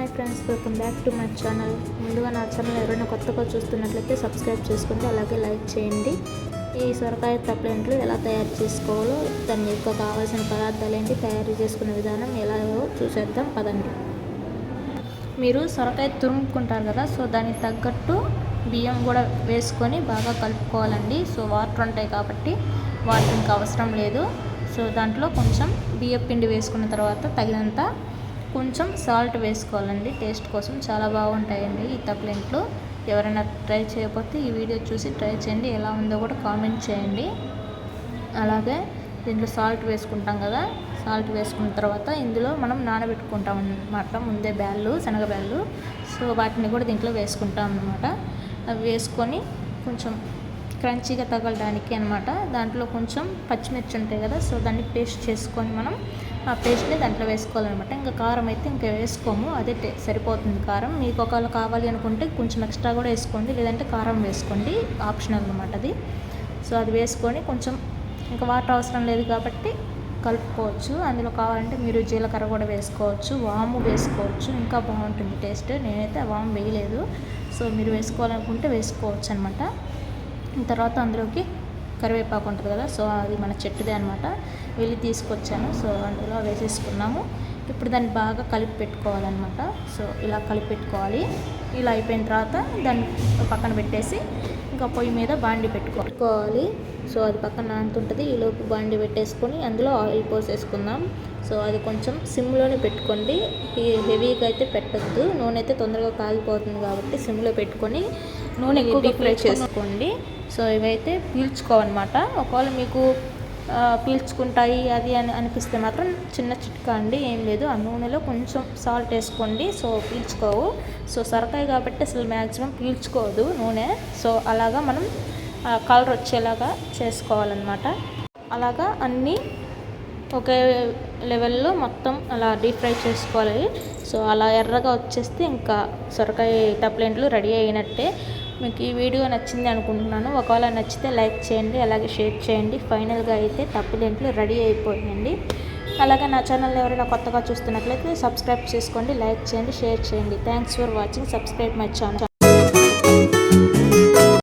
Hi friends, welcome back to my channel. ముందుగా నా channel ఎవరైనా కొత్తగా చూస్తున్నట్లయితే సబ్స్క్రైబ్ చేసుకోండి, అలాగే లైక్ చేయండి. ఈ సొరకాయ తప్లెంట్లు ఎలా తయారు చేసుకోవాలో, దాని యొక్క కావాల్సిన పదార్థాలు ఏంటి, తయారు చేసుకునే విధానం ఎలాగో చూసేద్దాం పదండి. మీరు సొరకాయ తురుముకుంటారు కదా, సో దానికి తగ్గట్టు బియ్యం కూడా వేసుకొని బాగా కలుపుకోవాలండి. సో వాటర్ ఉంటాయి కాబట్టి వాటర్ ఇంకా అవసరం లేదు. సో దాంట్లో కొంచెం బియ్యం పిండి వేసుకున్న తర్వాత తగినంత కొంచెం సాల్ట్ వేసుకోవాలండి. టేస్ట్ కోసం చాలా బాగుంటాయండి ఈ తప్లెంట్లు. ఎవరైనా ట్రై చేయకపోతే ఈ వీడియో చూసి ట్రై చేయండి, ఎలా ఉందో కూడా కామెంట్ చేయండి. అలాగే దీంట్లో సాల్ట్ వేసుకుంటాం కదా, సాల్ట్ వేసుకున్న తర్వాత ఇందులో మనం నానబెట్టుకుంటాం అన్నమాట ముందే శనగ బ్యాళ్ళు. సో వాటిని కూడా దీంట్లో వేసుకుంటాం అన్నమాట. అవి వేసుకొని కొంచెం క్రంచీగా తగలడానికి అనమాట. దాంట్లో కొంచెం పచ్చిమిర్చి ఉంటాయి కదా, సో దాన్ని పేస్ట్ చేసుకొని మనం ఆ పేస్ట్ని దాంట్లో వేసుకోవాలన్నమాట. ఇంకా కారం అయితే ఇంకా వేసుకోము, అదే సరిపోతుంది కారం. మీకు ఒకవేళ కావాలి అనుకుంటే కొంచెం ఎక్స్ట్రా కూడా వేసుకోండి, లేదంటే కారం వేసుకోండి, ఆప్షనల్ అనమాట అది. సో అది వేసుకొని కొంచెం ఇంకా వాటర్ అవసరం లేదు కాబట్టి కలుపుకోవచ్చు. అందులో కావాలంటే మీరు జీలకర్ర కూడా వేసుకోవచ్చు, వాము వేసుకోవచ్చు, ఇంకా బాగుంటుంది టేస్ట్. నేనైతే వాము వేయలేదు, సో మీరు వేసుకోవాలనుకుంటే వేసుకోవచ్చు అనమాట. తర్వాత అందులోకి కరివేపాకు ఉంటుంది కదా, సో అది మన చెట్టుదే అనమాట, వెళ్ళి తీసుకొచ్చాను. సో అందులో వేసేసుకున్నాము. ఇప్పుడు దాన్ని బాగా కలిపి పెట్టుకోవాలన్నమాట. సో ఇలా కలిపి పెట్టుకోవాలి. ఇలా అయిపోయిన తర్వాత దాన్ని పక్కన పెట్టేసి ఇంకా పొయ్యి మీద బాండి పెట్టుకోవాలి. సో అది పక్కన నానుతుంటుంది. ఈలోపు బాండి పెట్టేసుకొని అందులో ఆయిల్ పోసేసుకుందాం. సో అది కొంచెం సిమ్లోనే పెట్టుకోండి, హెవీగా అయితే పెట్టద్దు. నూనె అయితే తొందరగా కాగిపోతుంది కాబట్టి సిమ్లో పెట్టుకొని నూనె డీప్ ఫ్రై చేసుకోండి. సో ఇవైతే పీల్చుకోవన్నమాట. ఒకవేళ మీకు పీల్చుకుంటాయి అది అని అనిపిస్తే మాత్రం చిన్న చిట్కా అండి, ఏం లేదు, ఆ నూనెలో కొంచెం సాల్ట్ వేసుకోండి. సో పీల్చుకోవు. సో సొరకాయ కాబట్టి అసలు మ్యాక్సిమం పీల్చుకోదు నూనె. సో అలాగా మనం కలర్ వచ్చేలాగా చేసుకోవాలన్నమాట. అలాగా అన్నీ ఒకే లెవెల్లో మొత్తం అలా డీప్ ఫ్రై చేసుకోవాలి. సో అలా ఎర్రగా వచ్చేస్తే ఇంకా సొరకాయ తప్లెంట్లు రెడీ అయినట్టే. మీకు ఈ వీడియో నచ్చింది అనుకుంటున్నాను. ఒకవేళ నచ్చితే లైక్ చేయండి, అలాగే షేర్ చేయండి. ఫైనల్గా అయితే తప్లెంట్లు రెడీ అయిపోయిందండి. అలాగే నా ఛానల్ ఎవరైనా కొత్తగా చూస్తున్నట్లయితే సబ్స్క్రైబ్ చేసుకోండి, లైక్ చేయండి, షేర్ చేయండి. Thanks for watching. Subscribe my channel.